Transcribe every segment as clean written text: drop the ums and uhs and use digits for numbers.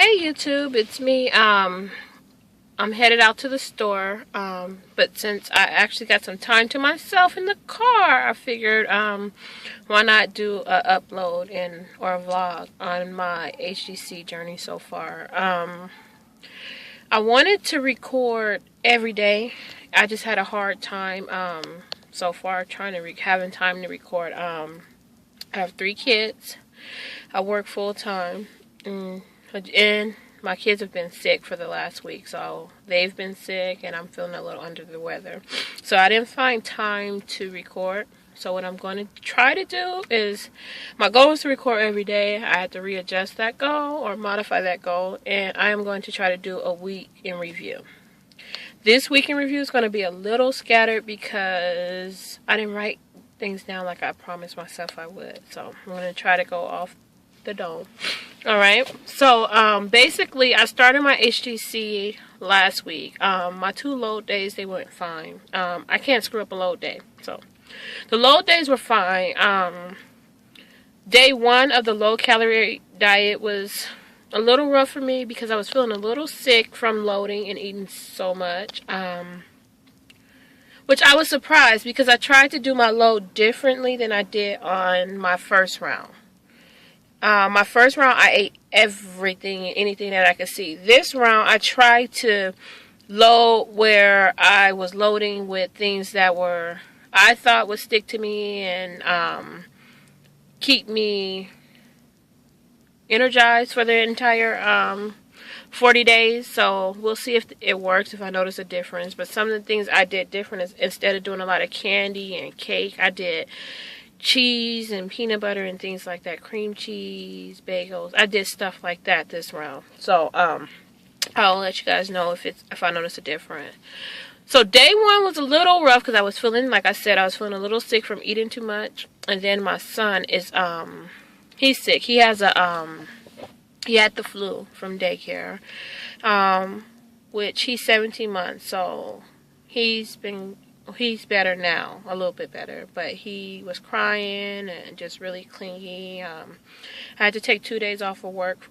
Hey YouTube, it's me. I'm headed out to the store. But since I actually got some time to myself in the car, I figured why not do a upload or a vlog on my HTC journey so far. I wanted to record every day. I just had a hard time so far trying to having time to record. I have 3 kids. I work full time. And my kids have been sick for the last week, so they've been sick and I'm feeling a little under the weather. So I didn't find time to record. So what I'm going to try to do is, my goal is to record every day. I had to readjust that goal or modify that goal, and I am going to try to do a week in review. This week in review is going to be a little scattered because I didn't write things down like I promised myself I would. So I'm going to try to go off the dome. Alright, so basically I started my HTC last week. My 2 load days, they went fine. I can't screw up a load day. So the load days were fine. Day 1 of the low calorie diet was a little rough for me because I was feeling a little sick from loading and eating so much. Which I was surprised because I tried to do my load differently than I did on my first round. My first round, I ate everything and anything that I could see. This round, I tried to load where I was loading with things that I thought would stick to me and keep me energized for the entire 40 days. So we'll see if it works, if I notice a difference. But some of the things I did different is, instead of doing a lot of candy and cake, I did cheese and peanut butter and things like that, cream cheese, bagels. I did stuff like that this round. So I'll let you guys know if I notice a difference. So day 1 was a little rough because I was feeling, like I said, I was feeling a little sick from eating too much. And then my son is he's sick. He has he had the flu from daycare, which he's 17 months, so he's better now, a little bit better, but he was crying and just really clingy. I had to take 2 days off of work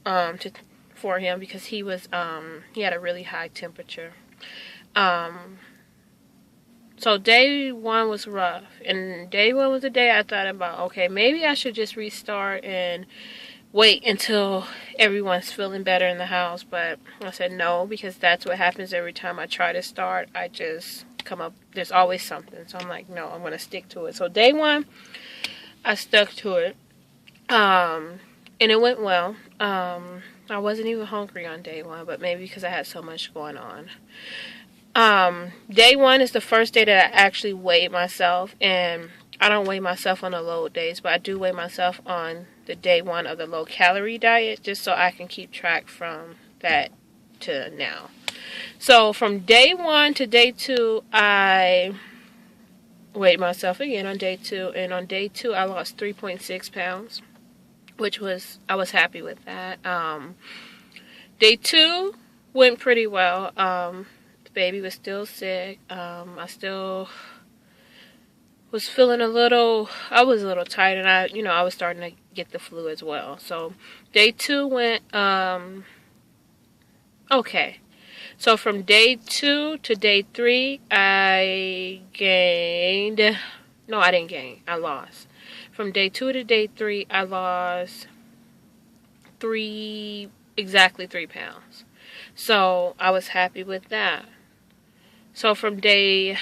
for him because he had a really high temperature. So day 1 was rough, and day 1 was the day I thought about, okay, maybe I should just restart and wait until everyone's feeling better in the house. But I said no, because that's what happens every time I try to start. I just come up, there's always something. So I'm like, no, I'm going to stick to it. So day 1, I stuck to it. And it went well. I wasn't even hungry on day 1, but maybe because I had so much going on. Day 1 is the first day that I actually weighed myself, and I don't weigh myself on the load days, but I do weigh myself on the day 1 of the low calorie diet, just so I can keep track from that to now. So from day 1 to day 2, I weighed myself again on day 2, and on day 2 I lost 3.6 pounds, which I was happy with that. Day 2 went pretty well. The baby was still sick. I still was feeling I was a little tired, and I was starting to get the flu as well. So day 2 went okay. So from day 2 to day 3, I didn't gain. I lost. From day 2 to day 3, I lost exactly 3 pounds. So I was happy with that. So from day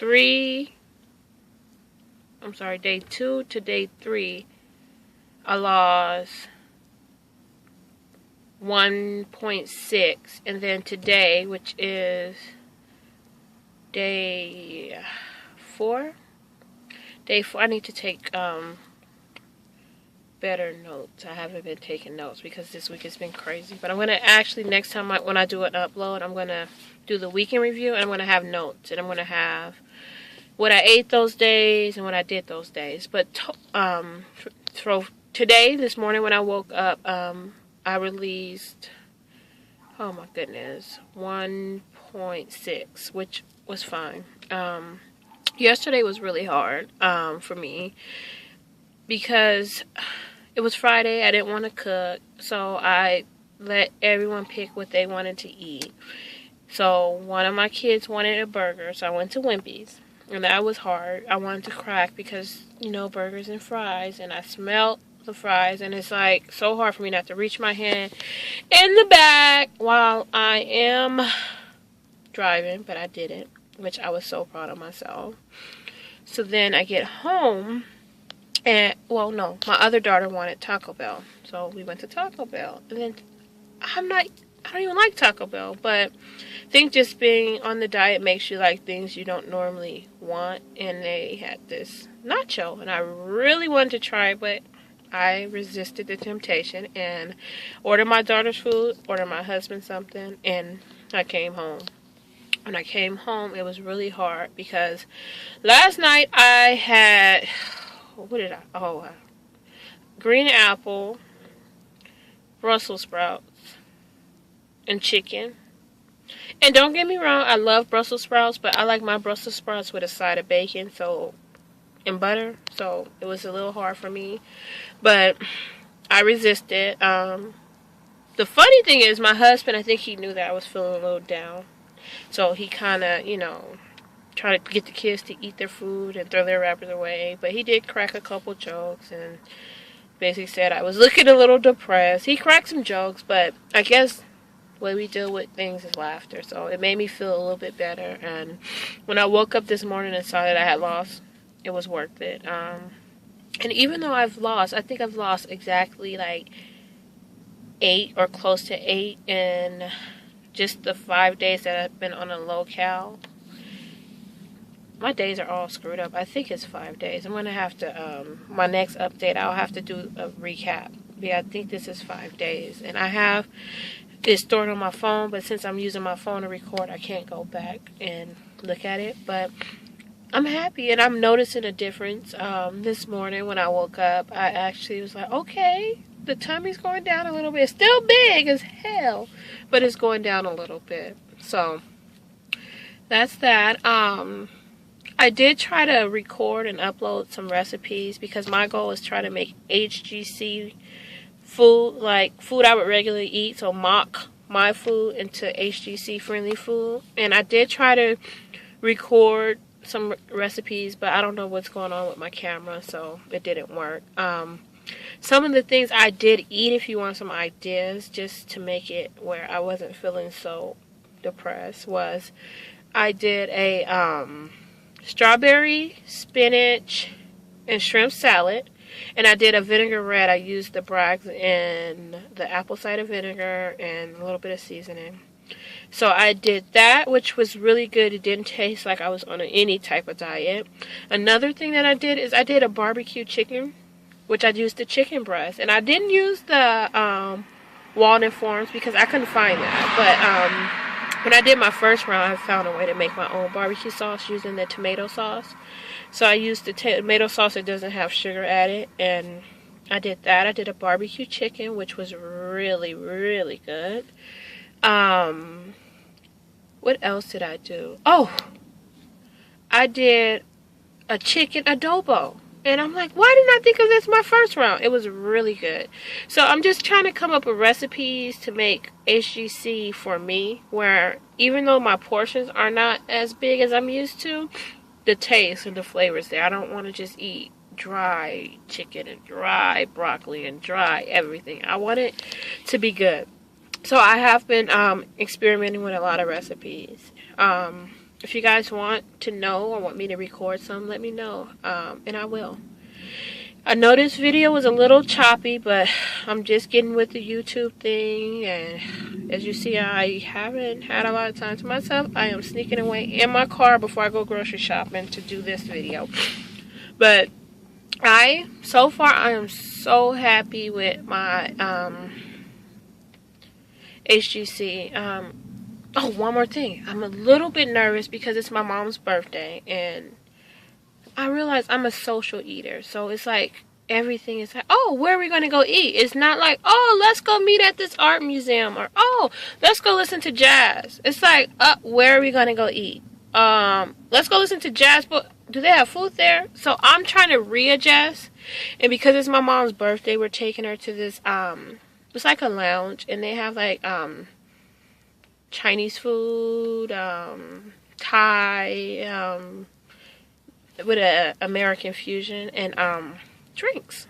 2 to day 3, I lost 1.6, and then today, which is day 4, I need to take better notes. I haven't been taking notes because this week has been crazy. But I'm going to actually, next time when I do an upload, I'm going to do the weekend review, and I'm going to have notes, and I'm going to have what I ate those days and what I did those days. But today, this morning when I woke up, I released, oh my goodness, 1.6, which was fine. Yesterday was really hard for me because it was Friday. I didn't want to cook, so I let everyone pick what they wanted to eat. So one of my kids wanted a burger, so I went to Wimpy's. And that was hard. I wanted to crack because, burgers and fries. And I smelled the fries. And it's like so hard for me not to reach my hand in the bag while I am driving. But I didn't, which I was so proud of myself. So then I get home. And, well, no, my other daughter wanted Taco Bell. So we went to Taco Bell. And then I don't even like Taco Bell, but I think just being on the diet makes you like things you don't normally want. And they had this nacho, and I really wanted to try it, but I resisted the temptation and ordered my daughter's food, ordered my husband something, and I came home. When I came home, it was really hard because last night I had, green apple, Brussels sprouts, and chicken. And don't get me wrong, I love Brussels sprouts, but I like my Brussels sprouts with a side of bacon and butter, so it was a little hard for me, but I resisted. The funny thing is, my husband, I think he knew that I was feeling a little down, so he kind of, tried to get the kids to eat their food and throw their wrappers away, but he did crack a couple jokes and basically said I was looking a little depressed. He cracked some jokes, but I guess the way we deal with things is laughter, so it made me feel a little bit better. And when I woke up this morning and saw that I had lost, it was worth it. And even though I think I've lost exactly like 8 or close to 8 in just the 5 days that I've been on a low cal. My days are all screwed up. I think it's 5 days. I'm going to have to, my next update, I'll have to do a recap. Yeah, I think this is 5 days. And I have it stored on my phone, but since I'm using my phone to record, I can't go back and look at it. But I'm happy, and I'm noticing a difference. This morning when I woke up, I actually was like, okay, the tummy's going down a little bit. It's still big as hell, but it's going down a little bit. So that's that. I did try to record and upload some recipes because my goal is try to make HGC food, like food I would regularly eat, so mock my food into HGC friendly food. And I did try to record some recipes, but I don't know what's going on with my camera, so it didn't work. Some of the things I did eat, if you want some ideas just to make it where I wasn't feeling so depressed, was I did a strawberry, spinach, and shrimp salad. And I did a vinegar red. I used the Bragg's and the apple cider vinegar and a little bit of seasoning. So I did that, which was really good. It didn't taste like I was on any type of diet. Another thing that I did is I did a barbecue chicken, which I used the chicken breast. And I didn't use the walnut forms because I couldn't find that. But when I did my first round, I found a way to make my own barbecue sauce using the tomato sauce. So I used the tomato sauce that doesn't have sugar added, and I did that. I did a barbecue chicken, which was really, really good. What else did I do? Oh, I did a chicken adobo. And I'm like, why didn't I think of this my first round? It was really good. So I'm just trying to come up with recipes to make HGC for me, where even though my portions are not as big as I'm used to, the taste and the flavors there. I don't want to just eat dry chicken and dry broccoli and dry everything. I want it to be good. So I have been experimenting with a lot of recipes. If you guys want to know or want me to record some, let me know, and I will. I know this video was a little choppy, but I'm just getting with the YouTube thing, and as you see, I haven't had a lot of time to myself. I am sneaking away in my car before I go grocery shopping to do this video. But so far, I am so happy with my HGC. Oh, one more thing. I'm a little bit nervous because it's my mom's birthday, and I realize I'm a social eater. So it's like everything is like, oh, where are we going to go eat? It's not like, oh, let's go meet at this art museum, or oh, let's go listen to jazz. It's like, where are we going to go eat? Let's go listen to jazz, but do they have food there? So I'm trying to readjust. And because it's my mom's birthday, we're taking her to this it's like a lounge, and they have like Chinese food, Thai, with a American fusion, and drinks.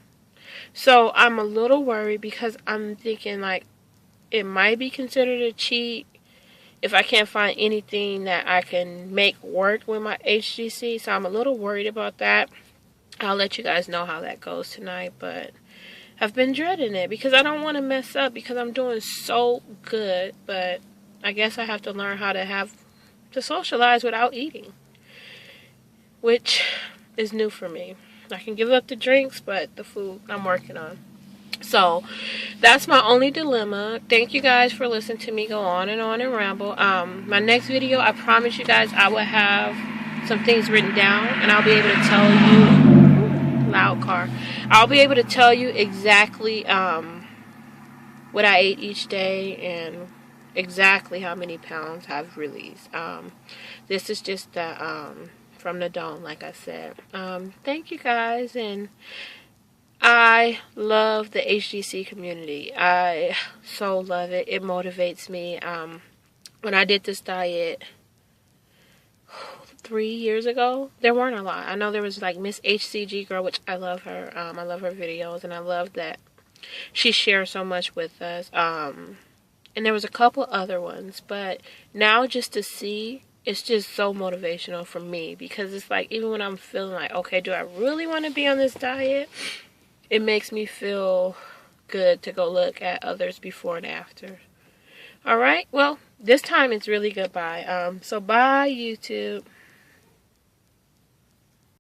So I'm a little worried because I'm thinking like it might be considered a cheat if I can't find anything that I can make work with my HGC. So I'm a little worried about that. I'll let you guys know how that goes tonight, but I've been dreading it because I don't want to mess up because I'm doing so good, but I guess I have to learn how to socialize without eating, which is new for me. I can give up the drinks, but the food I'm working on. So that's my only dilemma. Thank you guys for listening to me go on and ramble. My next video, I promise you guys, I will have some things written down, and I'll be able to tell you, loud car, I'll be able to tell you exactly what I ate each day and exactly how many pounds I've released. This is just the from the dome, like I said. Thank you guys, and I love the HGC community. I so love it. It motivates me. When I did this diet 3 years ago, there weren't a lot. I know there was like Miss HCG Girl, which I love her. I love her videos, and I love that she shares so much with us. And there was a couple other ones, but now just to see, it's just so motivational for me, because it's like, even when I'm feeling like, okay, do I really want to be on this diet? It makes me feel good to go look at others before and after. Alright, well, this time it's really goodbye. So bye, YouTube.